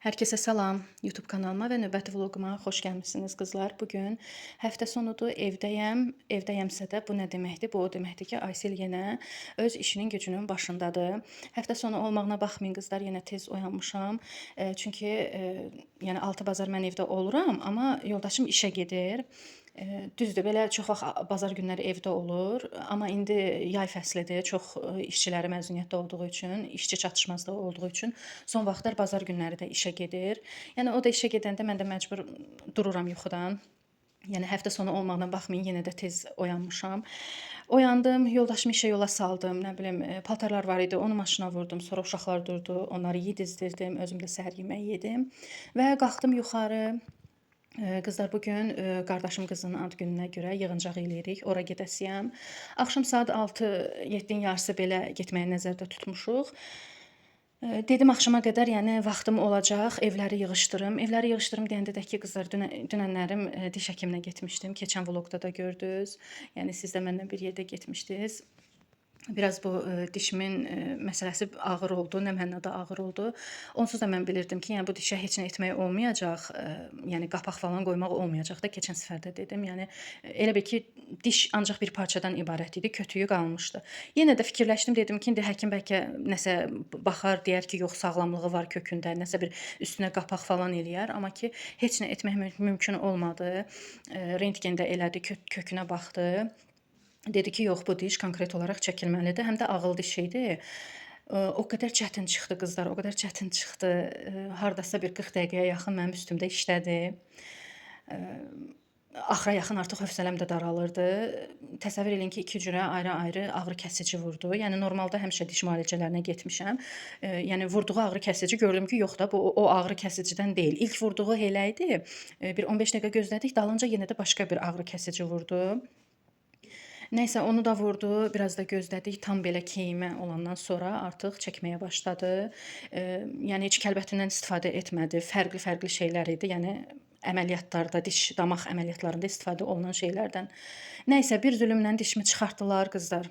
Hər kəsə salam, YouTube kanalıma və növbəti vloquma xoş gəlmisiniz qızlar. Bugün həftə sonudur, evdəyəm. Evdəyəmsə də bu nə deməkdir? Bu o deməkdir ki, Aysel yenə öz işinin gücünün başındadır. Həftə sonu olmağına baxmayın qızlar, yenə tez oyanmışam. Çünki yəni 6 bazar mən evdə oluram, amma yoldaşım işə gedir. Düzdür, belə çox vaxt bazar günləri evdə olur, amma indi yay fəslidir, çox işçiləri məzuniyyətdə olduğu üçün, işçi çatışmazlığı olduğu üçün son vaxtlar bazar günləri də işə gedir. Yəni o da işə gedəndə mən də məcbur dururam yuxudan. Yəni həftə sonu olmağına baxmayın, yenə də tez oyanmışam. Oyandım, yoldaşımı işə yola saldım, nə bilim, paltarlar var idi, onu maşına vurdum, sonra uşaqlar durdu, onları yedizdirdim, özüm də səhər yeməyi yedim və qalxdım yuxarı. Qızlar, bugün qardaşım qızının ad gününə görə yığıncaq eləyirik, ora gedəsiyəm. Axşam saat 6-7-nin yarısı belə getməyi nəzərdə tutmuşuq. Dedim axşama qədər, yəni vaxtım olacaq, evləri yığışdırım. Evləri yığışdırım deyəndə də ki, qızlar, dünənlərim diş həkiminə getmişdim. Keçən vloqda da gördünüz. Yəni siz də mənlə bir yerdə getmişdiniz. Biraz bu dişimin məsələsi ağır oldu, nə mənada ağır oldu. Onsuz da mən bilirdim ki, yəni bu dişə heç nə etmək olmayacaq, yəni qapaq falan qoymaq olmayacaq da, keçən səfər də dedim. Yəni elə bil ki, diş ancaq bir parçadan ibarət idi, kötüyü qalmışdı. Yenə də fikirləşdim, dedim ki, indi həkim bəlkə nəsə baxar, deyər ki, yox, sağlamlığı var kökündə, nəsə bir üstünə qapaq falan eləyər, amma ki, heç nə etmək mümkün olmadı. Rentgen də elədi, kökünə baxdı. Dedi ki, yox, bu diş konkret olaraq çəkilməlidir, həm də ağıl diş idi. O qədər çətin çıxdı qızlar, o qədər çətin çıxdı. Hardasa bir 40 dəqiqəyə yaxın mənim üstümdə işlədi. Axıra yaxın artıq hövsələm də daralırdı. Təsəvvür eləyin ki, 2 cürə ayrı-ayrı ağrı kəsici vurdu. Yəni normalda həmişə diş müalicələrinə getmişəm. Yəni vurduğu ağrı kəsici gördüm ki, yox da bu o ağrı kəsicidən deyil. İlk vurduğu elə idi. Bir 15 dəqiqə gözlədik, dalınca yenə də başqa bir ağrı kəsici vurdu. Nəysə, onu da vurdu, biraz da gözlədik. Tam belə keyimə olandan sonra artıq çəkməyə başladı. Yəni heç kəlbətindən istifadə etmədi. Fərqli şeylər idi. Yəni əməliyyatlarda, diş damaq əməliyyatlarında istifadə olunan şeylərdən. Nəysə, bir zülmlə dişimi çıxartdılar qızlar.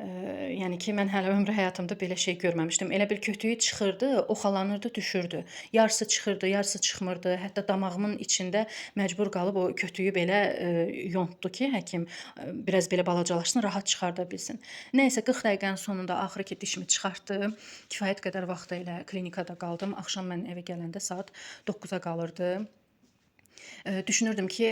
Yəni ki, mən hələ ömrü həyatımda belə şey görməmişdim. Elə bil kötüyü çıxırdı, oxalanırdı, düşürdü. Yarısı çıxırdı, yarısı çıxmırdı. Hətta damağımın içində məcbur qalıb o kötüyü belə yontdu ki, həkim biraz belə balacalaşsın, rahat çıxarda bilsin. Nəysə 40 dəqiqənin sonunda axırı ki, dişimi çıxartdı. Kifayət qədər vaxt ilə klinikada qaldım. Axşam mən evə gələndə saat 9-a qalırdı. Düşünürdüm ki,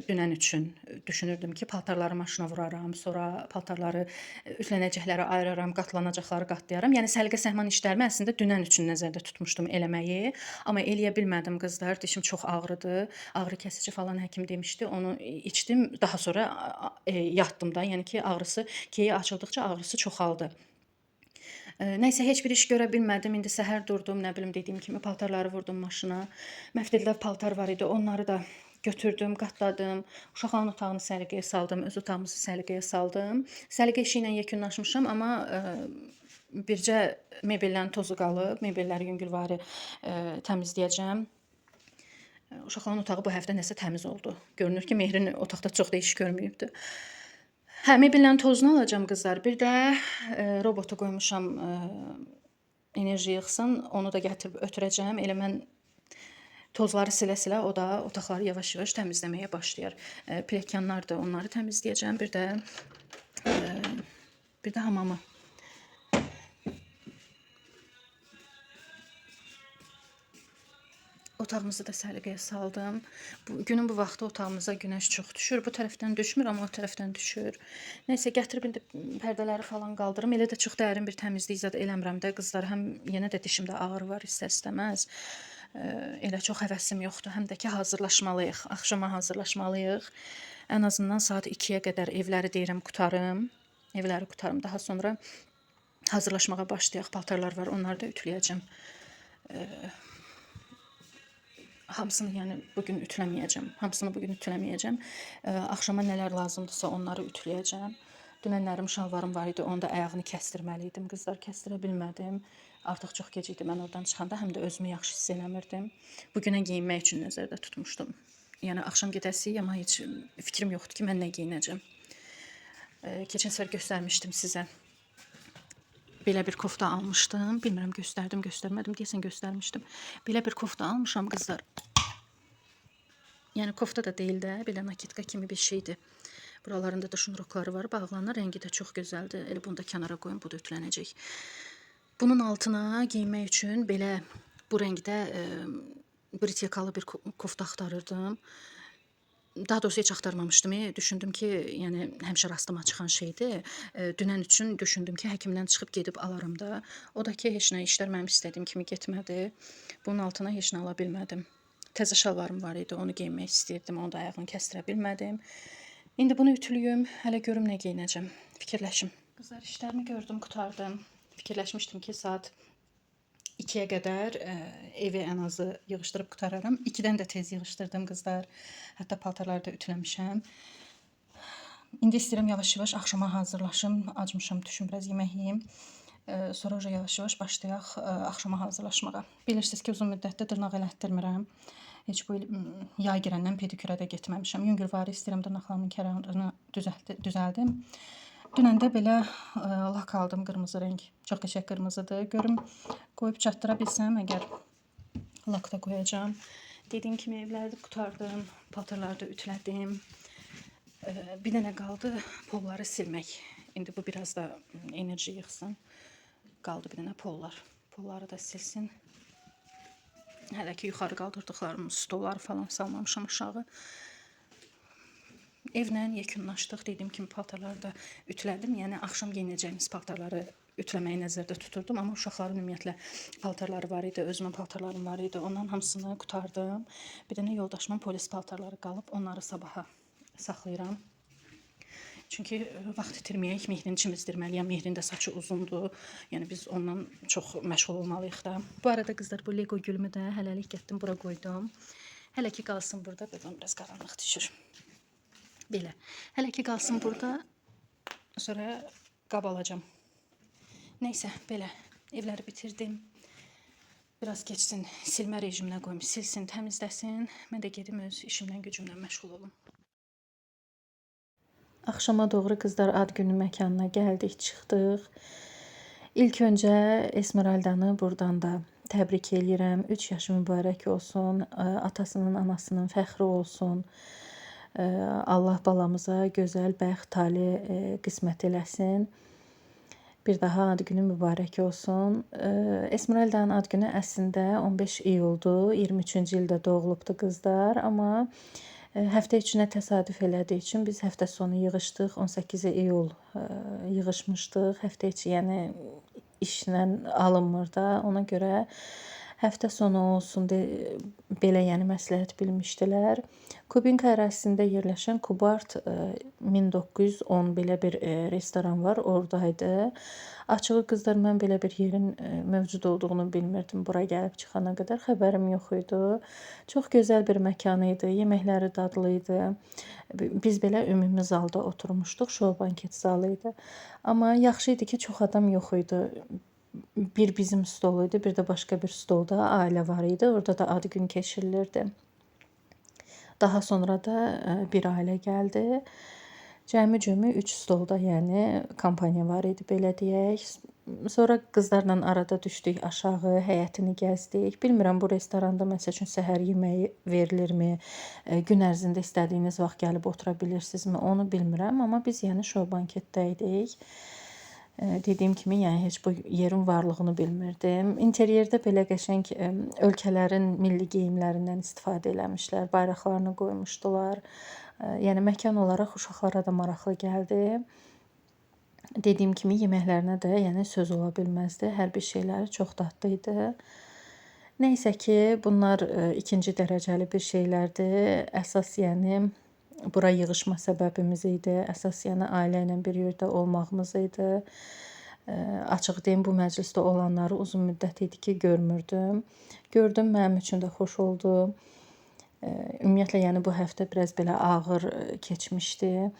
dünən üçün düşünürdüm ki, paltarları maşına vuraram, sonra paltarları ütlənəcəkləri ayıraram, qatlanacaqları qatlayaram. Yəni səliqə-səhman işlərimi əslində dünən üçün nəzərdə tutmuşdum eləməyi, amma eləyə bilmədim qızlar. Dişim çox ağrıdı. Ağrı kəsici falan həkim demişdi. Onu içdim. Daha sonra yatdım da. Yəni ki, ağrısı keyi açıldıqca ağrısı çoxaldı. Nəysə heç bir iş görə bilmədim. İndi səhər durdum, nə bilim dediyim kimi paltarları vurdum maşına. Məftildə paltar var idi, onları da götürdüm, qatladım. Uşaqların otağını səliqəyə saldım, öz otağımızı səliqəyə saldım. Səliqə işi ilə yekunlaşmışam, amma bircə mebellərin tozu qalıb. Mebelləri yüngülvari təmizləyəcəm. Uşaqların otağı bu həftə nəsə təmiz oldu. Görünür ki, Mehrin otaqda çox da iş görməyibdi. Hə, mebellərin tozunu alacağım qızlar. Bir də robotu qoymuşam enerji yığsın. Onu da gətirib ötürəcəm. Elə mən tozları silə-silə o da otaqları yavaş-yavaş təmizləməyə başlayar. Pilləkənlər də onları təmizləyəcəm. Bir də hamamı. Otağımızı da səliqəyə saldım. Günün bu vaxtı otağımıza günəş çox düşür. Bu tərəfdən düşmür, amma o tərəfdən düşür. Nəysə, gətirib indi pərdələri falan qaldırım. Elə də çox dərin bir təmizlik zad eləmirəm də qızlar. Həm yenə də dişimdə ağrı var, istər-istəməz. Elə çox həvəsim yoxdur. Həm də ki, hazırlaşmalıyıq. Axşama hazırlaşmalıyıq. Ən azından saat 2-yə qədər evləri deyirəm qutarım. Evləri qutarım. Daha sonra hazırlaşmağa başlayaq. Paltarlar var, onları da ütüləyəcəm. Hamısını yəni bugün ütüləməyəcəm. Axşama nələr lazımdırsa onları ütüləyəcəm. Dünənlərim şalvarım var idi, onu da ayağını kəstirməli idim. Qızlar, kəstirə bilmədim. Artıq çox gec idi mən oradan çıxanda, həm də özümü yaxşı hiss eləmirdim. Bugünə geyinmək üçün nəzərdə tutmuşdum. Yəni axşam gedəsiyik, amma heç fikrim yoxdur ki, mən nə geyinəcəm. Keçən səfər göstərmişdim sizə. belə bir kofta almışdım. Bilmirəm göstərdim, göstərmədim. Deyəsən göstərmişdim. Belə bir kofta almışam qızlar. Yəni kofta da deyil də, belə nakitka kimi bir şeydir. Buralarında da şnurokları var, bağlanır. Rəngi də çox gözəldir. Elə bunu da kənara qoyun, bu da ütülənəcək. Bunun altına giymək üçün belə bu rəngdə brit yakalı bir kofta axtarırdım. Daha doğrusu heç axtarmamışdım. Düşündüm ki, yəni həmişə rastıma çıxan şeydir. Dünən üçün düşündüm ki, həkimdən çıxıb gedib alaram da. O da ki, heç nə işlər mənim istədiyim kimi getmədi. Bunun altına heç nə ala bilmədim. Təzə şalvarım var idi, onu geymək istəyirdim. Onu da ayağını kəstirə bilmədim. İndi bunu ütülüyüm, hələ görüm nə geyinəcəm. Fikirləşim. Qızlar, işlərimi gördüm, qurtardım. Fikirləşmişdim ki, saat 2-yə qədər evi ən azı yığışdırıb qutararam. 2-dən də tez yığışdırdım qızlar. Hətta paltarları da ütüləmişəm. İndi istəyirəm yavaş-yavaş axşama hazırlaşım. Acmışam, düşüm biraz yemək yeyim. Sonra yavaş-yavaş başlayaq axşama hazırlaşmağa. Bilirsiniz ki, uzun müddətdir dırnaq elətdirmirəm. Heç bu yay girəndən pedikürə də getməmişəm. Yüngülvari istəyirəm dırnaqlarımın kərarını düzəldim. Dünən də belə lak aldım, qırmızı rəng. Çox qəşəng qırmızıdır. Görüm qoyub çatdıra bilsəm, əgər lak da qoyacağam. Dediyim kimi evləri qutardım, paltarları da ütülədim. Bir dənə qaldı polları silmək. İndi bu biraz da enerji yığsın. Qaldı bir dənə pollar. Polları da silsin. Hələ ki yuxarı qaldırdıqlarım, stolları falan salmamışam aşağı. Evlə yekunlaşdıq. Dediyim kimi paltarları da ütülədim. Yəni axşam geyinəcəyimiz paltarları ütüləməyi nəzərdə tuturdum. Amma uşaqların ümumiyyətlə paltarları var idi, özümün paltarlarım var idi. Onların hamısını qutardım. Bir dənə yoldaşımın polis paltarları qalıb. Onları sabaha saxlayıram. Çünki vaxt itirməyək, Mehrini çimizdirməliyəm. Mehrin də saçı uzundur. Yəni biz ondan çox məşğul olmalıyıq da. Bu arada qızlar, bu Lego gülümü də hələlik getdim bura qoydum. Hələ ki qalsın burada. Biraz qaranlıq düşür. Belə. Hələ ki qalsın burada. Sonra qab alacağım. Neysə, belə. Evləri bitirdim. Biraz geçsin, silmə rejiminə qoyum. Silsin, təmizləsin. Mən də gedim öz işimdən, gücümdən məşğul olum. Axşama doğru qızlar ad günü məkanına gəldik, çıxdıq. İlk öncə Esmeraldanı buradan da təbrik eləyirəm. 3 yaşı mübarək olsun. Atasının, anasının fəxri olsun. Allah balamıza gözəl bəxt, tali qismət eləsin. Bir daha ad günü mübarək olsun. Esmeraldanın ad günü əslində 15 iyuldur. 23-cü ildə doğulubdu qızlar. Amma həftə içinə təsadüf elədiyi üçün biz həftə sonu yığışdıq. 18 iyul yığışmışdıq. Həftə içi, yəni işlə alınmır da. Ona görə həftə sonu olsun deyə belə yəni məsləhət bilmişdilər. Kubinka ərazisində yerləşən Kubart 1910 belə bir restoran var, oradaydı. Açığı qızlar, mən belə bir yerin mövcud olduğunu bilmirdim. Bura gəlib çıxana qədər xəbərim yox idi. Çox gözəl bir məkan idi, yeməkləri dadlı idi. Biz belə ümumi zalda oturmuşduq, şou banket zalı idi. Amma yaxşı idi ki, çox adam yox idi. Bir bizim stol idi, bir də başqa bir stolda ailə var idi. Orada da ad gün keçirilirdi. Daha sonra da bir ailə gəldi. Cəmi 3 stolda, yəni kampaniya var idi, belə deyək. Sonra qızlarla arada düşdük aşağı, həyətini gəzdik. Bilmirəm, bu restoranda məsəl üçün səhər yeməyi verilirmi? Gün ərzində istədiyiniz vaxt gəlib otura bilirsinizmi? Onu bilmirəm, amma biz yəni şou banketdə idik. Dediyim kimi, yəni heç bu yerin varlığını bilmirdim. İnteryerdə belə qəşəng ölkələrin milli geyimlərindən istifadə eləmişlər, bayraqlarını qoymuşdular. Yəni məkan olaraq uşaqlara da maraqlı gəldi. Dediyim kimi, yeməklərinə də yəni söz ola bilməzdi. Hər bir şeyləri çox dadlı idi. Nəysə ki, bunlar ikinci dərəcəli bir şeylərdir. Əsas yəni bura yığışma səbəbimiz idi. Əsas yəni ailə ilə bir yerdə olmağımız idi. Açıq deyim, bu məclisdə olanları uzun müddət idi ki, görmürdüm. Gördüm, mənim üçün də xoş oldu. Ümumiyyətlə, yəni bu həftə biraz belə ağır keçmişdi.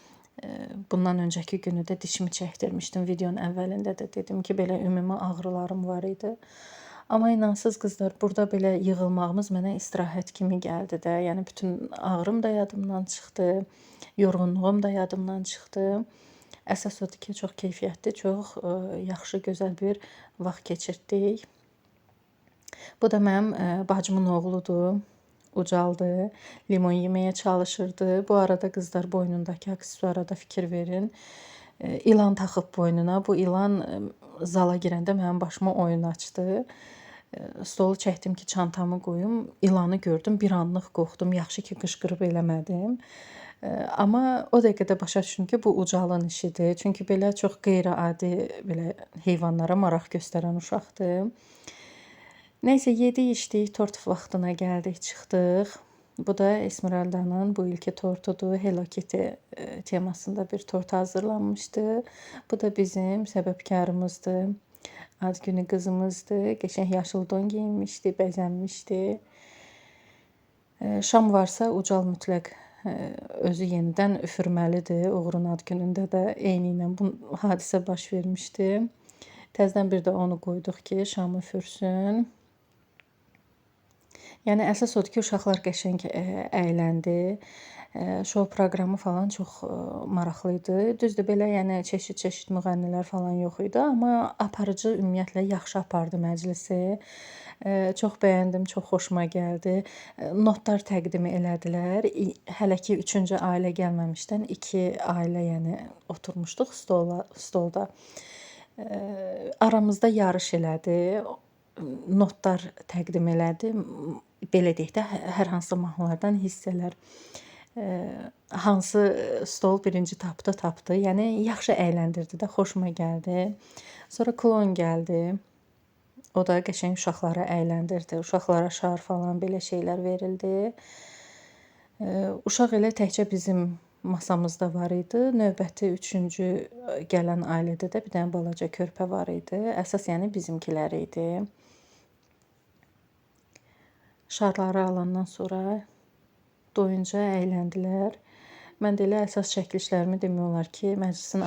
Bundan öncəki günü də dişimi çəkdirmişdim. Videonun əvvəlində də dedim ki, belə ümumi ağrılarım var idi. Amma inansız qızlar, burada belə yığılmağımız mənə istirahət kimi gəldi də. Yəni bütün ağrım da yadımdan çıxdı, yorğunluğum da yadımdan çıxdı. Əsas odur ki, çox keyfiyyətli, çox yaxşı, gözəl bir vaxt keçirtdik. Bu da mənim bacımın oğludur. Ucaldı. Limon yeməyə çalışırdı. Bu arada qızlar boynundakı aksesuara da fikir verin. İlan taxıb boynuna. Bu ilan zala girəndə mənim başıma oyun açdı. Stolu çəkdim ki, çantamı qoyum. İlanı gördüm, bir anlıq qorxdum. Yaxşı ki, qışqırıb eləmədim. Amma o dəqiqədə başa düşdüm ki, bu Ucalın işidir. Çünki belə çox qeyri-adi belə heyvanlara maraq göstərən uşaqdır. Nəysə, yedik, içdik, tort vaxtına gəldik, çıxdıq. Bu da Esmeralda'nın bu ilki tortudur. Hello Kitty temasında bir tort hazırlanmışdı. Bu da bizim səbəbkarımızdır. Ad günü qızımızdır. Qəşəng yaşıl don geyinmişdi, bəzənmişdi. Şam varsa Ucal mütləq özü yenidən üfürməlidir. Uğurun ad günündə də eyni ilə bu hadisə baş vermişdi. Təzədən bir də onu qoyduq ki, şam üfürsün. Yəni əsas odur ki, uşaqlar qəşəng əyləndi. Şou proqramı falan çox maraqlı idi. Düzdür, belə yəni çeşid-çeşid müğənnilər falan yox idi, amma aparıcı ümumiyyətlə yaxşı apardı məclisi. Çox bəyəndim, çox xoşuma gəldi. Notlar təqdim elədilər. Hələ ki 3-cü ailə gəlməmişdən 2 ailə yəni oturmuşduq stolda. Aramızda yarış elədi. Notlar təqdim elədi. Belə deyək də, hər hansı mahnılardan hissələr. Hansı stol birinci tapdı. Yəni yaxşı əyləndirdi də, xoşuma gəldi. Sonra klon gəldi. O da qəşəng uşaqları əyləndirdi. Uşaqlara şar falan belə şeylər verildi. Uşaq elə təkcə bizim masamızda var idi. Növbəti 3-cü gələn ailədə də bir dənə balaca körpə var idi. Əsas yəni bizimkilər idi. Şarları alandan sonra doyunca əyləndilər. Mən də elə əsas çəkilişlərimi demək olar ki, məclisin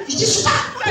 Иди сюда!